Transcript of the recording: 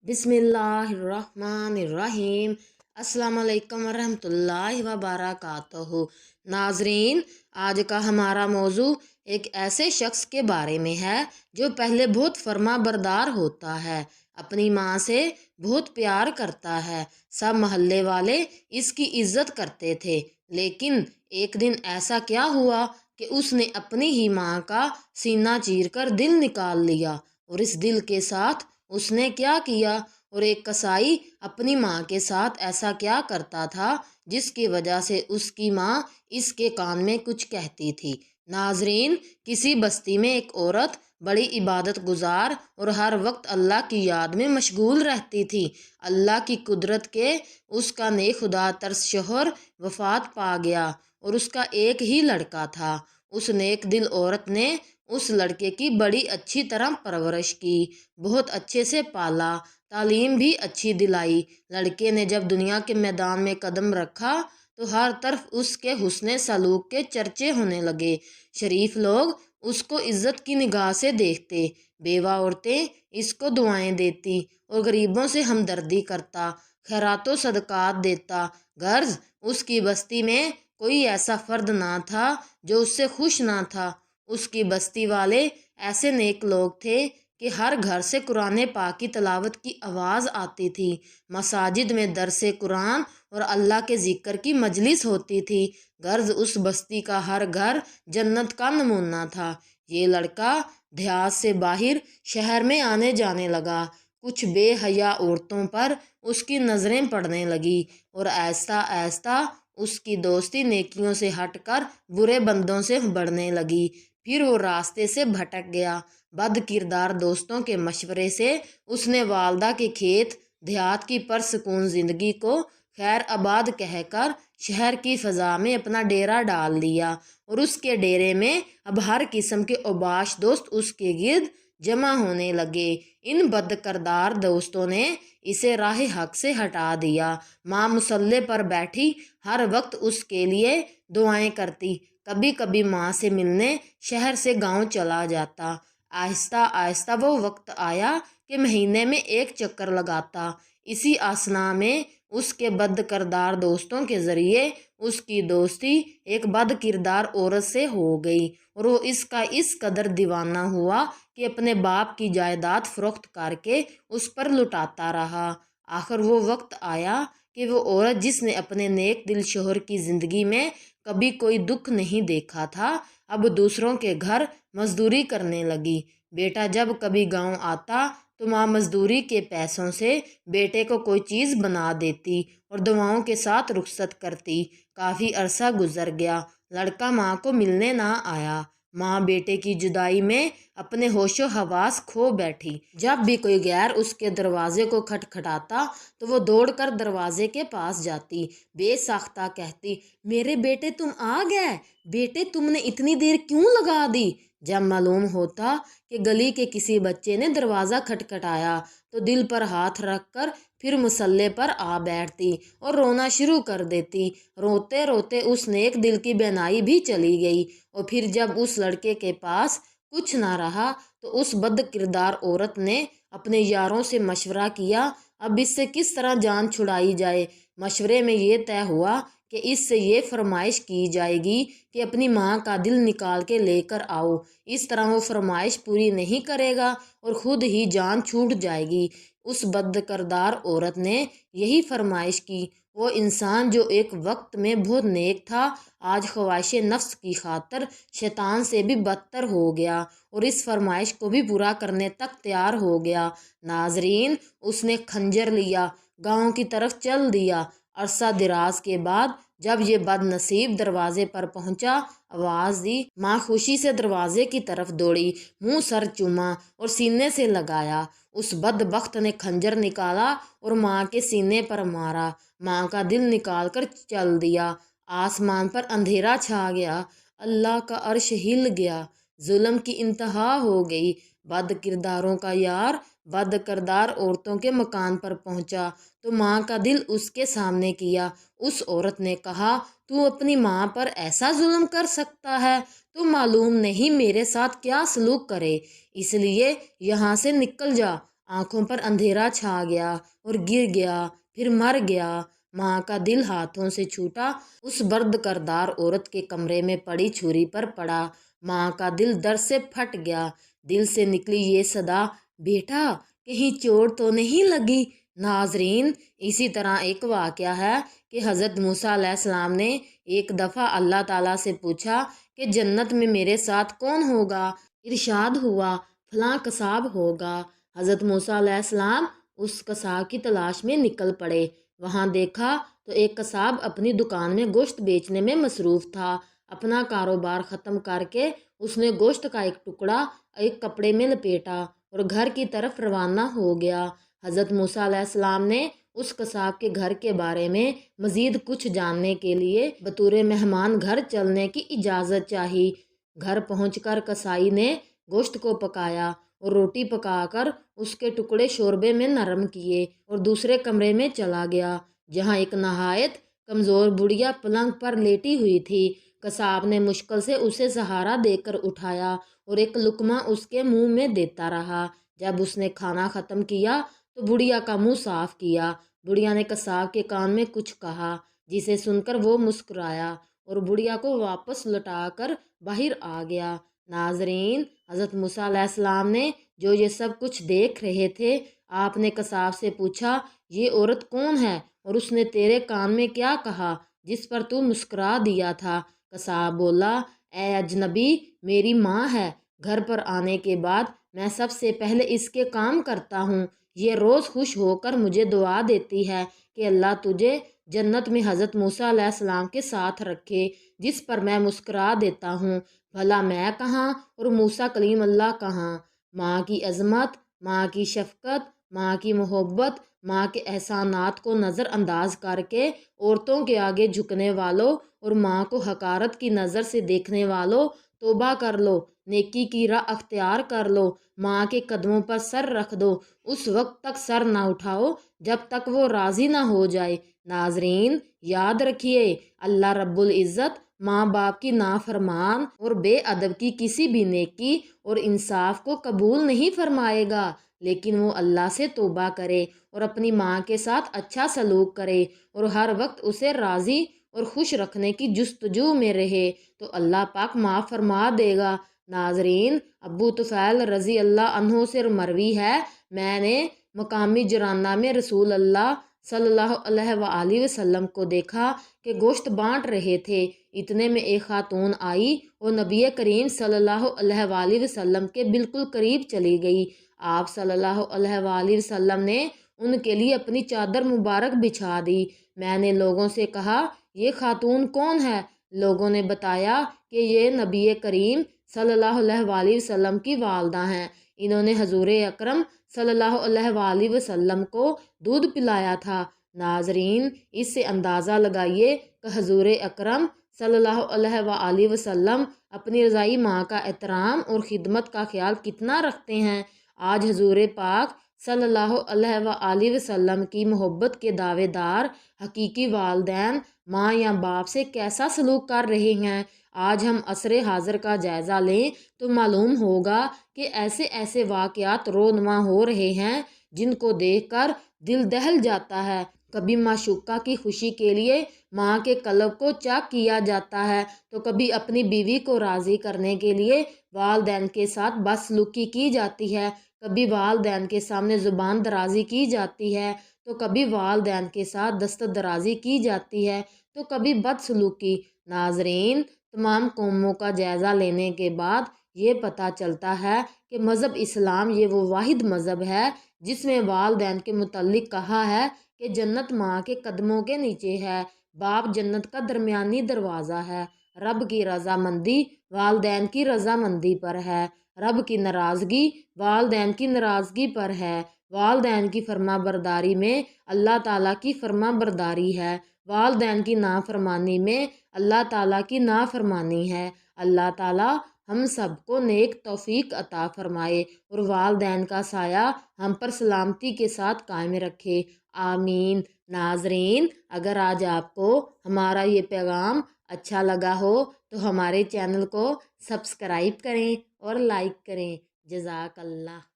بسم اللہ الرحمن الرحیم۔ السلام علیکم ورحمۃ اللہ وبرکاتہ۔ ناظرین، آج کا ہمارا موضوع ایک ایسے شخص کے بارے میں ہے جو پہلے بہت فرما بردار ہوتا ہے، اپنی ماں سے بہت پیار کرتا ہے، سب محلے والے اس کی عزت کرتے تھے، لیکن ایک دن ایسا کیا ہوا کہ اس نے اپنی ہی ماں کا سینہ چیر کر دل نکال لیا۔ اور اس دل کے ساتھ اس نے کیا کیا؟ اور ایک کسائی اپنی ماں کے ساتھ ایسا کیا کرتا تھا جس کی وجہ سے اس کی ماں اس کے کان میں کچھ کہتی تھی؟ ناظرین، کسی بستی میں ایک عورت بڑی عبادت گزار اور ہر وقت اللہ کی یاد میں مشغول رہتی تھی۔ اللہ کی قدرت کے اس کا نیک خدا ترس شوہر وفات پا گیا اور اس کا ایک ہی لڑکا تھا۔ اس نیک دل عورت نے اس لڑکے کی بڑی اچھی طرح پرورش کی، بہت اچھے سے پالا، تعلیم بھی اچھی دلائی۔ لڑکے نے جب دنیا کے میدان میں قدم رکھا تو ہر طرف اس کے حسن سلوک کے چرچے ہونے لگے۔ شریف لوگ اس کو عزت کی نگاہ سے دیکھتے، بیوہ عورتیں اس کو دعائیں دیتی اور غریبوں سے ہمدردی کرتا، خیرات و صدقات دیتا۔ غرض اس کی بستی میں کوئی ایسا فرد نہ تھا جو اس سے خوش نہ تھا۔ اس کی بستی والے ایسے نیک لوگ تھے کہ ہر گھر سے قرآن پاک کی تلاوت کی آواز آتی تھی، مساجد میں درس قرآن اور اللہ کے ذکر کی مجلس ہوتی تھی۔ غرض اس بستی کا ہر گھر جنت کا نمونہ تھا۔ یہ لڑکا دیہات سے باہر شہر میں آنے جانے لگا۔ کچھ بے حیا عورتوں پر اس کی نظریں پڑنے لگی اور آہستہ آہستہ اس کی دوستی نیکیوں سے ہٹ کر برے بندوں سے بڑھنے لگی۔ پھر وہ راستے سے بھٹک گیا۔ بد کردار دوستوں کے مشورے سے اس نے والدہ کے کھیت، دیہات کی پرسکون زندگی کو خیر آباد کہہ کر شہر کی فضا میں اپنا ڈیرا ڈال لیا، اور اس کے ڈیرے میں اب ہر قسم کے اوباش دوست اس کے گرد جمع ہونے لگے۔ ان بد کردار دوستوں نے اسے راہ حق سے ہٹا دیا۔ ماں مصلے پر بیٹھی ہر وقت اس کے لیے دعائیں کرتی، کبھی کبھی ماں سے ملنے شہر سے گاؤں چلا جاتا۔ آہستہ آہستہ وہ وقت آیا کہ مہینے میں ایک چکر لگاتا۔ اسی اثنا میں اس کے بد کردار دوستوں کے ذریعے اس کی دوستی ایک بد کردار عورت سے ہو گئی، اور وہ اس کا اس قدر دیوانہ ہوا کہ اپنے باپ کی جائیداد فروخت کر کے اس پر لٹاتا رہا۔ آخر وہ وقت آیا کہ وہ عورت جس نے اپنے نیک دل شوہر کی زندگی میں کبھی کوئی دکھ نہیں دیکھا تھا، اب دوسروں کے گھر مزدوری کرنے لگی۔ بیٹا جب کبھی گاؤں آتا تو ماں مزدوری کے پیسوں سے بیٹے کو کوئی چیز بنا دیتی اور دعاؤں کے ساتھ رخصت کرتی۔ کافی عرصہ گزر گیا، لڑکا ماں کو ملنے نہ آیا۔ ماں بیٹے کی جدائی میں اپنے ہوش و حواس کھو بیٹھی۔ جب بھی کوئی غیر اس کے دروازے کو کھٹکھٹاتا تو وہ دوڑ کر دروازے کے پاس جاتی، بے ساختہ کہتی، میرے بیٹے تم آ گئے، بیٹے تم نے اتنی دیر کیوں لگا دی؟ جب معلوم ہوتا کہ گلی کے کسی بچے نے دروازہ کھٹکھٹایا تو دل پر ہاتھ رکھ کر پھر مصلے پر آ بیٹھتی اور رونا شروع کر دیتی۔ روتے روتے اس نیک دل کی بینائی بھی چلی گئی، اور پھر جب اس لڑکے کے پاس کچھ نہ رہا تو اس بد کردار عورت نے اپنے یاروں سے مشورہ کیا، اب اس سے کس طرح جان چھڑائی جائے۔ مشورے میں یہ طے ہوا کہ اس سے یہ فرمائش کی جائے گی کہ اپنی ماں کا دل نکال کے لے کر آؤ۔ اس طرح وہ فرمائش پوری نہیں کرے گا اور خود ہی جان چھوٹ جائے گی۔ اس بد کردار عورت نے یہی فرمائش کی۔ وہ انسان جو ایک وقت میں بہت نیک تھا، آج خواہش نفس کی خاطر شیطان سے بھی بدتر ہو گیا اور اس فرمائش کو بھی پورا کرنے تک تیار ہو گیا۔ ناظرین، اس نے خنجر لیا، گاؤں کی طرف چل دیا۔ عرصہ دراز کے بعد جب یہ بد نصیب دروازے پر پہنچا، آواز دی، ماں خوشی سے دروازے کی طرف دوڑی، منہ سر چوما اور سینے سے لگایا۔ اس بدبخت نے خنجر نکالا اور ماں کے سینے پر مارا، ماں کا دل نکال کر چل دیا۔ آسمان پر اندھیرا چھا گیا، اللہ کا عرش ہل گیا، ظلم کی انتہا ہو گئی۔ بد کرداروں کا یار بد کردار عورتوں کے مکان پر پہنچا تو ماں کا دل اس کے سامنے کیا۔ اس عورت نے کہا، تو اپنی ماں پر ایسا ظلم کر سکتا ہے؟ تو معلوم نہیں میرے ساتھ کیا سلوک کرے، اس لیے یہاں سے نکل جا، آنکھوں پر اندھیرا چھا گیا اور گر گیا، پھر مر گیا۔ ماں کا دل ہاتھوں سے چھوٹا، اس برد کردار عورت کے کمرے میں پڑی چھری پر پڑا۔ ماں کا دل درد سے پھٹ گیا۔ دل سے نکلی یہ صدا، بیٹا کہیں چوٹ تو نہیں لگی؟ ناظرین، اسی طرح ایک واقعہ ہے کہ حضرت موسیٰ علیہ السلام نے ایک دفعہ اللہ تعالیٰ سے پوچھا کہ جنت میں میرے ساتھ کون ہوگا؟ ارشاد ہوا فلاں قصاب ہوگا۔ حضرت موسیٰ علیہ السلام اس قصاب کی تلاش میں نکل پڑے۔ وہاں دیکھا تو ایک قصاب اپنی دکان میں گوشت بیچنے میں مصروف تھا۔ اپنا کاروبار ختم کر کے اس نے گوشت کا ایک ٹکڑا ایک کپڑے میں لپیٹا اور گھر کی طرف روانہ ہو گیا۔ حضرت موسیٰ علیہ السلام نے اس قصاب کے گھر کے بارے میں مزید کچھ جاننے کے لیے بطور مہمان گھر چلنے کی اجازت چاہی۔ گھر پہنچ کر کسائی نے گوشت کو پکایا اور روٹی پکا کر اس کے ٹکڑے شوربے میں نرم کیے اور دوسرے کمرے میں چلا گیا، جہاں ایک نہایت کمزور بڑھیا پلنگ پر لیٹی ہوئی تھی۔ قصاب نے مشکل سے اسے سہارا دے کر اٹھایا اور ایک لقمہ اس کے منہ میں دیتا رہا۔ جب اس نے کھانا ختم کیا تو بڑھیا کا منہ صاف کیا۔ بڑھیا نے قصاب کے کان میں کچھ کہا، جسے سن کر وہ مسکرایا اور بڑھیا کو واپس لوٹا کر باہر آ گیا۔ ناظرین، حضرت موسیٰ علیہ السلام نے جو یہ سب کچھ دیکھ رہے تھے، آپ نے قصاب سے پوچھا یہ عورت کون ہے اور اس نے تیرے کان میں کیا کہا جس پر تو مسکرا دیا تھا؟ قصاب بولا اے اجنبی، میری ماں ہے۔ گھر پر آنے کے بعد میں سب سے پہلے اس کے کام کرتا ہوں۔ یہ روز خوش ہو کر مجھے دعا دیتی ہے کہ اللہ تجھے جنت میں حضرت موسیٰ علیہ السلام کے ساتھ رکھے، جس پر میں مسکرا دیتا ہوں۔ بھلا میں کہاں اور موسیٰ کلیم اللہ کہاں؟ ماں کی عظمت، ماں کی شفقت، ماں کی محبت، ماں کے احسانات کو نظر انداز کر کے عورتوں کے آگے جھکنے والوں اور ماں کو حقارت کی نظر سے دیکھنے والوں، توبہ کر لو، نیکی کی راہ اختیار کر لو، ماں کے قدموں پر سر رکھ دو، اس وقت تک سر نہ اٹھاؤ جب تک وہ راضی نہ ہو جائے۔ ناظرین، یاد رکھیے، اللہ رب العزت ماں باپ کی نافرمان اور بے ادب کی کسی بھی نیکی اور انصاف کو قبول نہیں فرمائے گا، لیکن وہ اللہ سے توبہ کرے اور اپنی ماں کے ساتھ اچھا سلوک کرے اور ہر وقت اسے راضی اور خوش رکھنے کی جستجو میں رہے تو اللہ پاک معاف فرما دے گا۔ ناظرین، ابو طفیل رضی اللہ عنہ سے مروی ہے، میں نے مقامی جرانہ میں رسول اللہ صلی اللہ علیہ وآلہ وسلم کو دیکھا کہ گوشت بانٹ رہے تھے۔ اتنے میں ایک خاتون آئی اور نبی کریم صلی اللہ علیہ وآلہ وسلم کے بالکل قریب چلی گئی۔ آپ صلی اللہ علیہ وآلہ وسلم نے ان کے لیے اپنی چادر مبارک بچھا دی۔ میں نے لوگوں سے کہا یہ خاتون کون ہے؟ لوگوں نے بتایا کہ یہ نبی کریم صلی اللہ علیہ وآلہ وسلم کی والدہ ہیں۔ انہوں نے حضور اکرم صلی اللہ علیہ وآلہ وسلم کو دودھ پلایا تھا۔ ناظرین، اس سے اندازہ لگائیے کہ حضور اکرم صلی اللہ علیہ وآلہ وسلم اپنی رضائی ماں کا احترام اور خدمت کا خیال کتنا رکھتے ہیں۔ آج حضور پاک صلی اللہ علیہ وآلہ وسلم کی محبت کے دعوے دار حقیقی والدین ماں یا باپ سے کیسا سلوک کر رہے ہیں؟ آج ہم عصر حاضر کا جائزہ لیں تو معلوم ہوگا کہ ایسے ایسے واقعات رونما ہو رہے ہیں جن کو دیکھ کر دل دہل جاتا ہے۔ کبھی معشوقہ کی خوشی کے لیے ماں کے قلب کو چاک کیا جاتا ہے تو کبھی اپنی بیوی کو راضی کرنے کے لیے والدین کے ساتھ بدسلوکی کی جاتی ہے، کبھی والدین کے سامنے زبان درازی کی جاتی ہے تو کبھی والدین کے ساتھ دست درازی کی جاتی ہے تو کبھی بدسلوکی۔ ناظرین، تمام قوموں کا جائزہ لینے کے بعد یہ پتہ چلتا ہے کہ مذہب اسلام یہ وہ واحد مذہب ہے جس میں والدین کے متعلق کہا ہے کہ جنت ماں کے قدموں کے نیچے ہے، باپ جنت کا درمیانی دروازہ ہے، رب کی رضامندی والدین کی رضامندی پر ہے، رب کی ناراضگی والدین کی ناراضگی پر ہے، والدین کی فرما برداری میں اللہ تعالیٰ کی فرما برداری ہے، والدین کی نافرمانی میں اللہ تعالیٰ کی نافرمانی ہے۔ اللہ تعالیٰ ہم سب کو نیک توفیق عطا فرمائے اور والدین کا سایہ ہم پر سلامتی کے ساتھ قائم رکھے، آمین۔ ناظرین، اگر آج آپ کو ہمارا یہ پیغام اچھا لگا ہو تو ہمارے چینل کو سبسکرائب کریں اور لائک کریں۔ جزاک اللہ۔